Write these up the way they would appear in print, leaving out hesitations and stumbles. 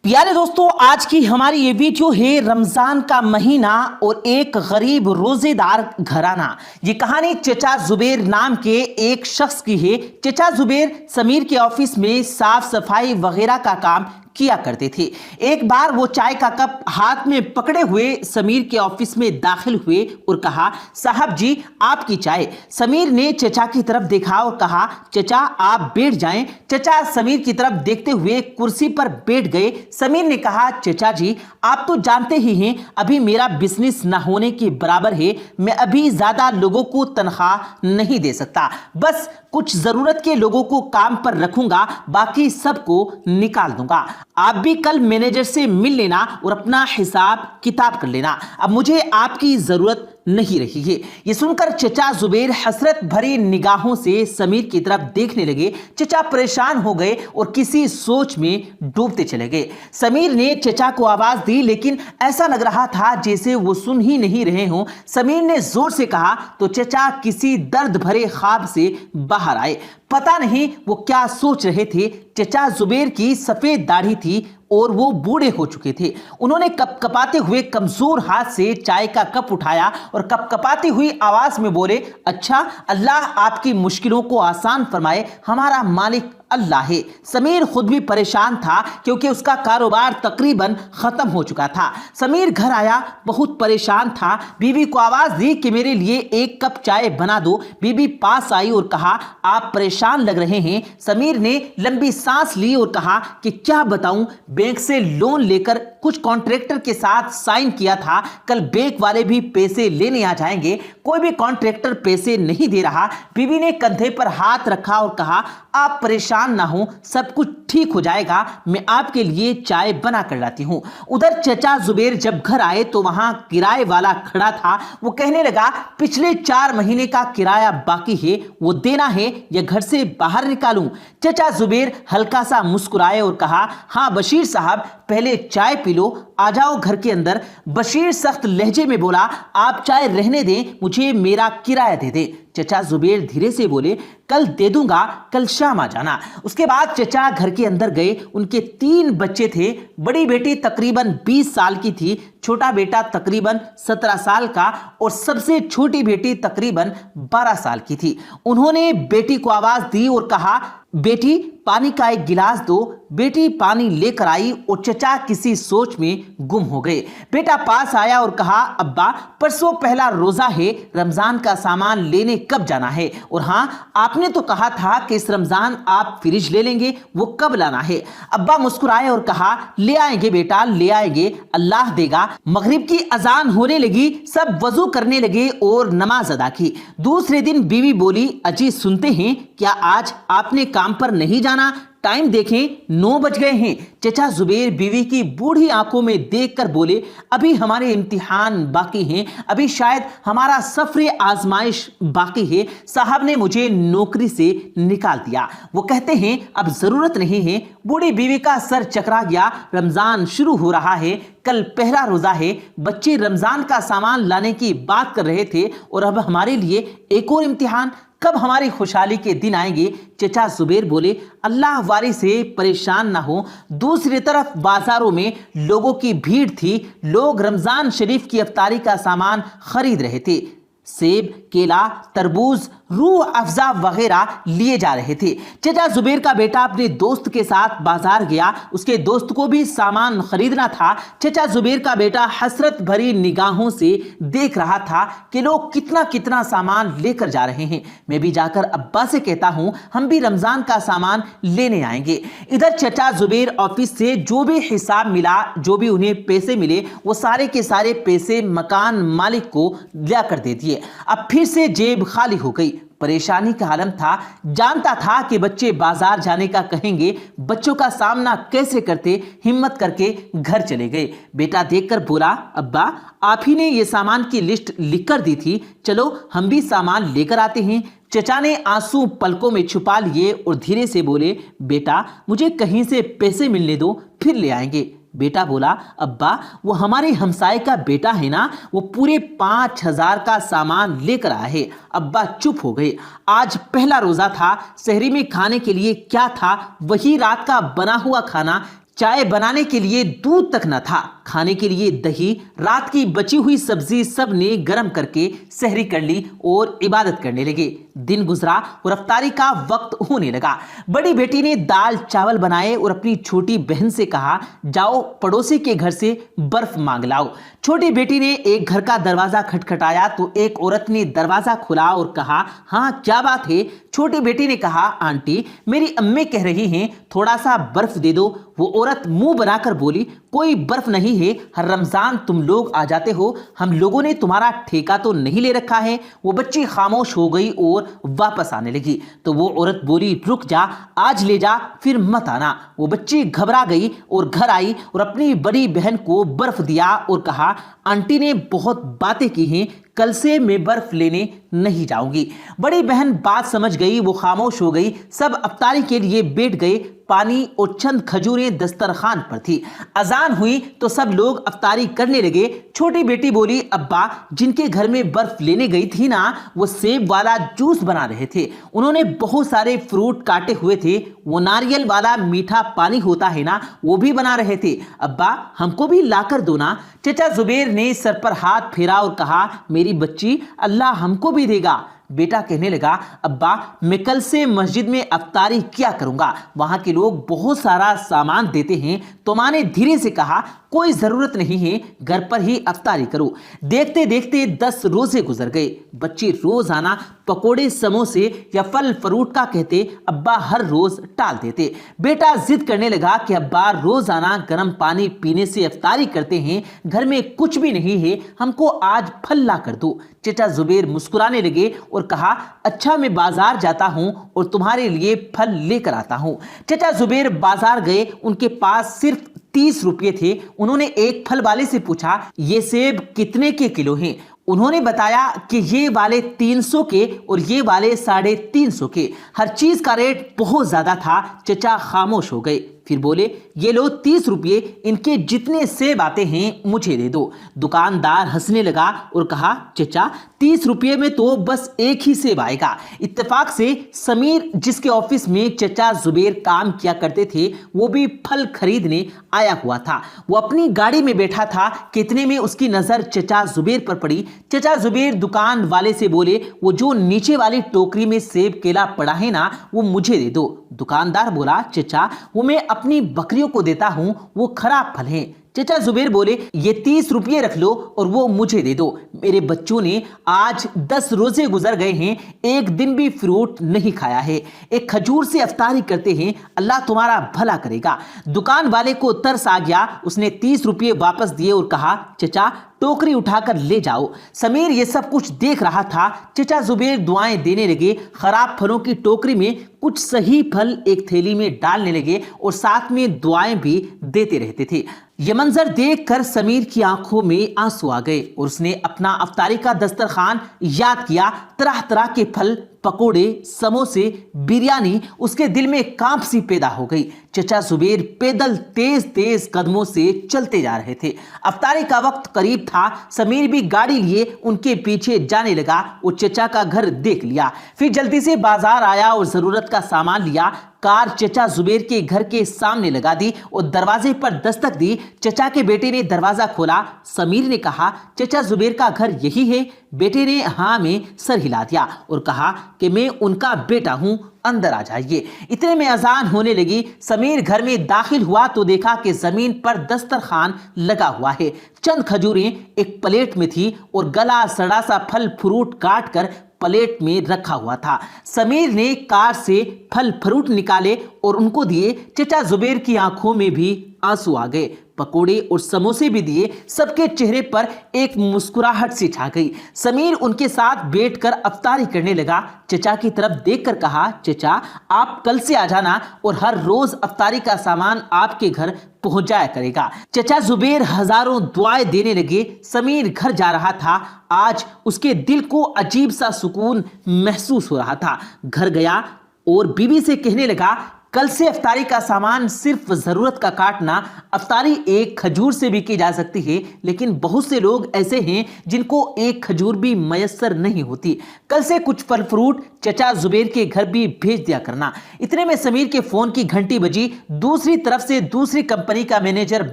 प्यारे दोस्तों, आज की हमारी ये वीडियो है रमजान का महीना और एक गरीब रोजेदार घराना। ये कहानी चचा जुबेर नाम के एक शख्स की है। चचा जुबेर समीर के ऑफिस में साफ सफाई वगैरह का काम किया करते थे। एक बार वो चाय का कप हाथ में पकड़े हुए समीर के ऑफिस में दाखिल हुए और कहा, साहब जी आपकी चाय। समीर ने चचा की तरफ देखा और कहा, चचा आप बैठ जाएं। चचा समीर की तरफ देखते हुए कुर्सी पर बैठ गए। समीर ने कहा, चचा जी आप तो जानते ही हैं अभी मेरा बिजनेस न होने के बराबर है। मैं अभी ज्यादा लोगों को तनख्वाह नहीं दे सकता, बस कुछ जरूरत के लोगों को काम पर रखूंगा, बाकी सबको निकाल दूंगा। आप भी कल मैनेजर से मिल लेना और अपना हिसाब किताब कर लेना। अब मुझे आपकी जरूरत नहीं रही है। ये सुनकर चचा जुबेर हसरत भरी निगाहों से समीर की तरफ देखने लगे। चचा परेशान हो गए और किसी सोच में डूबते चले गए। समीर ने चचा को आवाज दी, लेकिन ऐसा लग रहा था जैसे वो सुन ही नहीं रहे हों। समीर ने जोर से कहा तो चचा किसी दर्द भरे ख्वाब से बाहर आए। पता नहीं वो क्या सोच रहे थे। चचा जुबेर की सफेद दाढ़ी थी और वो बूढ़े हो चुके थे। उन्होंने कपकपाते हुए कमजोर हाथ से चाय का कप उठाया और कपकपाती हुई आवाज में बोले, अच्छा अल्लाह आपकी मुश्किलों को आसान फरमाए, हमारा मालिक अल्लाह है। समीर खुद भी परेशान था क्योंकि उसका कारोबार तकरीबन खत्म हो चुका था। समीर घर आया, बहुत परेशान था। बीवी को आवाज दी कि मेरे लिए एक कप चाय बना दो। बीवी पास आई और कहा, आप परेशान लग रहे हैं। समीर ने लंबी सांस ली और कहा कि क्या बताऊं, बैंक से लोन लेकर कुछ कॉन्ट्रैक्टर के साथ साइन किया था। कल बैंक वाले भी पैसे लेने आ जाएंगे, कोई भी कॉन्ट्रैक्टर पैसे नहीं दे रहा। बीवी ने कंधे पर हाथ रखा और कहा, आप परेशान ना हो, सब कुछ ठीक हो जाएगा, मैं आपके लिए चाय बना कर लाती हूं। उधर चचा जुबेर जब घर आए तो वहां किराए वाला खड़ा था। वो कहने लगा, पिछले 4 महीने का किराया बाकी है, वो देना है या घर से बाहर निकालूं। चचा जुबेर हल्का सा मुस्कुराए और कहा, हाँ बशीर साहब पहले चाय पी लो, आ जाओ घर के अंदर। बशीर सख्त लहजे में बोला, आप चाय रहने दें, मुझे मेरा किराया दे दें। चचा जुबेर धीरे से बोले, कल दे दूंगा, कल शाम आ जाना। उसके बाद चचा घर के अंदर गए। उनके 3 बच्चे थे। बड़ी बेटी तकरीबन 20 साल की थी, छोटा बेटा तकरीबन 17 साल का और सबसे छोटी बेटी तकरीबन 12 साल की थी। उन्होंने बेटी को आवाज दी और कहा, बेटी पानी का एक गिलास दो। बेटी पानी लेकर आई और चचा किसी सोच में गुम हो गए। बेटा पास आया और कहा, अब्बा परसों पहला रोजा है, रमजान का सामान लेने कब जाना है? और हाँ, आपने तो कहा था कि इस रमजान आप फ्रिज ले लेंगे, वो कब लाना है? अब्बा मुस्कुराए और कहा, ले आएंगे बेटा, ले आएंगे, अल्लाह देगा। मगरिब की अजान होने लगी, सब वजू करने लगे और नमाज अदा की। दूसरे दिन बीवी बोली, अजी सुनते हैं, क्या आज आपने काम पर नहीं जाना? टाइम देखें 9 बज गए हैं। चचा जुबेर बीवी की बूढ़ी आंखों में देखकर बोले, अभी हमारे इम्तिहान बाकी हैं, अभी शायद हमारा सफर आजमाइश बाकी है। साहब ने मुझे नौकरी से निकाल दिया। वो कहते हैं अब जरूरत नहीं है। बूढ़ी बीवी का सर चकरा गया। रमजान शुरू हो रहा है, कल पहला रोजा है। बच्चे रमजान का सामान लाने की बात कर रहे थे और अब हमारे लिए एक और इम्तिहान। कब हमारी खुशहाली के दिन आएंगे? चचा जुबेर बोले, अल्लाह वारी से परेशान ना हो। दूसरी तरफ बाजारों में लोगों की भीड़ थी। लोग रमजान शरीफ की इफ्तारी का सामान खरीद रहे थे। सेब, केला, तरबूज, रूह अफ़ज़ा वगैरह लिए जा रहे थे। चचा जुबेर का बेटा अपने दोस्त के साथ बाजार गया। उसके दोस्त को भी सामान खरीदना था। चचा जुबेर का बेटा हसरत भरी निगाहों से देख रहा था कि लोग कितना कितना सामान लेकर जा रहे हैं। मैं भी जाकर अब्बा से कहता हूं, हम भी रमजान का सामान लेने आएंगे। इधर चचा जुबेर ऑफिस से जो भी हिसाब मिला, जो भी उन्हें पैसे मिले, वो सारे के सारे पैसे मकान मालिक को लाकर दे दिए। अब फिर से जेब खाली हो गई। परेशानी का आलम था। जानता था कि बच्चे बाजार जाने का कहेंगे, बच्चों का सामना कैसे करते। हिम्मत करके घर चले गए। बेटा देखकर बोला, अब्बा आप ही ने ये सामान की लिस्ट लिख कर दी थी, चलो हम भी सामान लेकर आते हैं। चचा ने आंसू पलकों में छुपा लिए और धीरे से बोले, बेटा मुझे कहीं से पैसे मिलने दो, फिर ले आएंगे। बेटा बोला, अब्बा वो हमारे हमसाए का बेटा है ना, वो पूरे 5000 का सामान लेकर आया है। अब्बा चुप हो गए। आज पहला रोजा था। सहरी में खाने के लिए क्या था? वही रात का बना हुआ खाना। चाय बनाने के लिए दूध तक न था, खाने के लिए दही, रात की बची हुई सब्जी सब ने गर्म करके सहरी कर ली और इबादत करने लगे। दिन गुजरा और अफ्तारी का वक्त होने लगा। बड़ी बेटी ने दाल चावल बनाए और अपनी छोटी बहन से कहा, जाओ पड़ोसी के घर से बर्फ मांग लाओ। छोटी बेटी ने एक घर का दरवाजा खटखटाया तो एक औरत ने दरवाजा खोला और कहा, हाँ क्या बात है? छोटी बेटी ने कहा, आंटी मेरी अम्मी कह रही हैं थोड़ा सा बर्फ दे दो। वो औरत मुंह बनाकर बोली, कोई बर्फ नहीं है, हर रमजान तुम लोग आ जाते हो, हम लोगों ने तुम्हारा ठेका तो नहीं ले रखा है। वो बच्ची खामोश हो गई और वापस आने लगी तो वो औरत बोली, रुक जा, आज ले जा फिर मत आना। वो बच्ची घबरा गई और घर आई और अपनी बड़ी बहन को बर्फ दिया और कहा, आंटी ने बहुत बातें की हैं, कल से मैं बर्फ लेने नहीं जाऊंगी। बड़ी बहन बात समझ गई, वो खामोश हो गई। सब अफ्तारी के लिए बैठ गए। पानी और चंद खजूरें दस्तरखान पर थी। अजान हुई तो सब लोग अफ्तारी करने लगे। छोटी बेटी बोली, अब्बा जिनके घर में बर्फ लेने गई थी ना, वो सेब वाला जूस बना रहे थे। उन्होंने बहुत सारे फ्रूट काटे हुए थे। वो नारियल वाला मीठा पानी होता है ना, वो भी बना रहे थे। अब्बा हमको भी लाकर दो ना। चचा जुबैर ने सर पर हाथ फेरा और कहा, मेरी बच्ची अल्लाह हमको भी देगा। बेटा कहने लगा, अब्बा मैं कल से मस्जिद में अफ्तारी क्या करूंगा, वहां के लोग बहुत सारा सामान देते हैं। तो माँ ने धीरे से कहा, कोई जरूरत नहीं है, घर पर ही अफ्तारी करो। देखते देखते 10 रोजे गुजर गए। बच्चे रोजाना पकोड़े समोसे या फल फ्रूट का कहते, अब्बा हर रोज टाल देते। बेटा जिद करने लगा कि अब्बा रोजाना गर्म पानी पीने से अफ्तारी करते हैं, घर में कुछ भी नहीं है, हमको आज फल ला कर दो। चचा जुबैर मुस्कुराने लगे और कहा, अच्छा मैं बाजार जाता हूं और तुम्हारे लिए फल लेकर आता हूं। चचा जुबैर बाजार गए। उनके पास सिर्फ 30 रुपये थे। उन्होंने एक फल वाले से पूछा, ये सेब कितने के किलो हैं? उन्होंने बताया कि ये वाले 300 के और ये वाले 350 के। हर चीज का रेट बहुत ज्यादा था। चचा खामोश हो गए, फिर बोले, ये लो 30 रुपये, इनके जितने सेब आते हैं मुझे दे दो। दुकानदार हंसने लगा और कहा, चचा 30 रुपये में तो बस एक ही सेब आएगा। इत्तेफाक से समीर जिसके ऑफिस में चचा जुबैर काम किया करते थे, वो भी फल खरीदने आया हुआ था। वो अपनी गाड़ी में बैठा था। कितने में उसकी नजर चचा जुबैर पर पड़ी। चचा जुबैर दुकान वाले से बोले, वो जो नीचे वाली टोकरी में सेब केला पड़ा है ना, वो मुझे दे दो। दुकानदार बोला, चचा वो मैं अपनी बकरियों को देता हूं, वो खराब फल हैं। चचा जुबैर बोले, ये 30 रुपये रख लो और वो मुझे दे दो। मेरे बच्चों ने आज 10 रोजे गुजर गए हैं, एक दिन भी फ्रूट नहीं खाया है, एक खजूर से अफ्तारी करते हैं, अल्लाह तुम्हारा भला करेगा। दुकान वाले को तरस आ गया। उसने 30 रुपये वापस दिए और कहा, चचा टोकरी उठाकर ले जाओ। समीर ये सब कुछ देख रहा था। चचा जुबैर दुआएं देने लगे। खराब फलों की टोकरी में कुछ सही फल एक थैली में डालने लगे और साथ में दुआएं भी देते रहते थे। यह मंजर देखकर समीर की आंखों में आंसू आ गए और उसने अपना अफ्तारी का दस्तरखान याद किया। तरह तरह के फल, पकोड़े, समोसे, बिरयानी, उसके दिल में कांप सी पैदा हो गई। चचा जुबैर पैदल तेज तेज कदमों से चलते जा रहे थे। अफ्तारी का वक्त करीब था। समीर भी गाड़ी लिए उनके पीछे जाने लगा। वो चचा का घर देख लिया, फिर जल्दी से बाजार आया और जरूरत का सामान लिया। कार चचा जुबैर के घर के सामने लगा दी और दरवाजे पर दस्तक दी। चचा के बेटे ने दरवाजा खोला। समीर ने कहा, चचा जुबैर का घर यही है? बेटे ने हाँ में सर हिला दिया और कहा कि मैं उनका बेटा हूं, अंदर आ जाइए। इतने में अजान होने लगी। समीर घर में दाखिल हुआ तो देखा कि जमीन पर दस्तरखान लगा हुआ है। चंद खजूरें एक प्लेट में थी और गला सड़ा सा फल फ्रूट काट कर प्लेट में रखा हुआ था। समीर ने कार से फल फ्रूट निकाले और उनको दिए। चचा जुबैर की आंखों में भी आंसू आ गए। पकोड़े और समोसे भी दिए। सबके चेहरे पर एक मुस्कुराहट सी छा गई। समीर उनके साथ बैठकर अफ्तारी करने लगा। चचा की तरफ देखकर कहा, चचा आप कल से आ जाना और हर रोज अफ्तारी का सामान आपके घर पहुंच जाया करेगा। चचा जुबैर हजारों दुआएं देने लगे। समीर घर जा रहा था। आज उसके दिल को अजीब सा सुकून महसूस हो रहा था। घर गया और बीवी से कहने लगा, कल से अफ्तारी का सामान सिर्फ जरूरत का काटना। अफ्तारी एक खजूर से भी की जा सकती है, लेकिन बहुत से लोग ऐसे हैं जिनको एक खजूर भी मयसर नहीं होती। कल से कुछ फल फ्रूट चचा जुबेर के घर भी भेज दिया करना। इतने में समीर के फोन की घंटी बजी। दूसरी तरफ से दूसरी कंपनी का मैनेजर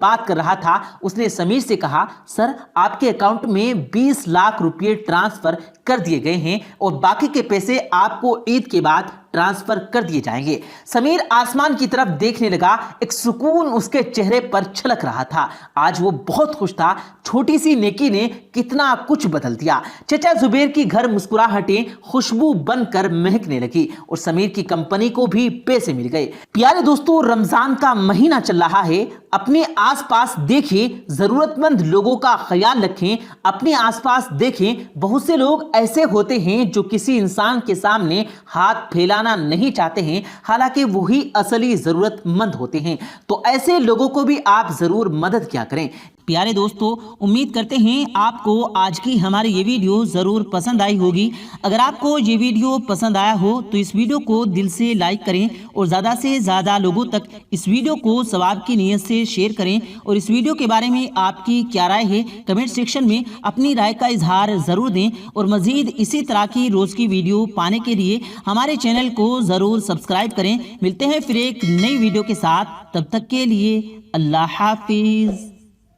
बात कर रहा था। उसने समीर से कहा, सर आपके अकाउंट में 20 लाख रुपए ट्रांसफर कर दिए गए हैं और बाकी के पैसे आपको ईद के बाद ट्रांसफर कर दिए जाएंगे। समीर आसमान की तरफ देखने लगा। एक सुकून उसके चेहरे पर छलक रहा था। आज वो बहुत खुश था। छोटी सी नेकी ने कितना कुछ बदल दिया। चचा जुबेर की घर मुस्कुराहटें खुशबू बनकर महकने लगी और समीर की कंपनी को भी पैसे मिल गए। प्यारे दोस्तों, रमजान का महीना चल रहा है। अपने आसपास देखें, जरूरतमंद लोगों का ख्याल रखें। अपने आसपास देखें, बहुत से लोग ऐसे होते हैं जो किसी इंसान के सामने हाथ फैलाना नहीं चाहते हैं, हालांकि वही असली जरूरतमंद होते हैं। तो ऐसे लोगों को भी आप जरूर मदद किया करें। प्यारे दोस्तों, उम्मीद करते हैं आपको आज की हमारी ये वीडियो ज़रूर पसंद आई होगी। अगर आपको ये वीडियो पसंद आया हो तो इस वीडियो को दिल से लाइक करें और ज़्यादा से ज़्यादा लोगों तक इस वीडियो को सवाब की नीयत से शेयर करें। और इस वीडियो के बारे में आपकी क्या राय है, कमेंट सेक्शन में अपनी राय का इजहार ज़रूर दें। और मज़ीद इसी तरह की रोज़ की वीडियो पाने के लिए हमारे चैनल को ज़रूर सब्सक्राइब करें। मिलते हैं फिर एक नई वीडियो के साथ, तब तक के लिए अल्लाह हाफिज़।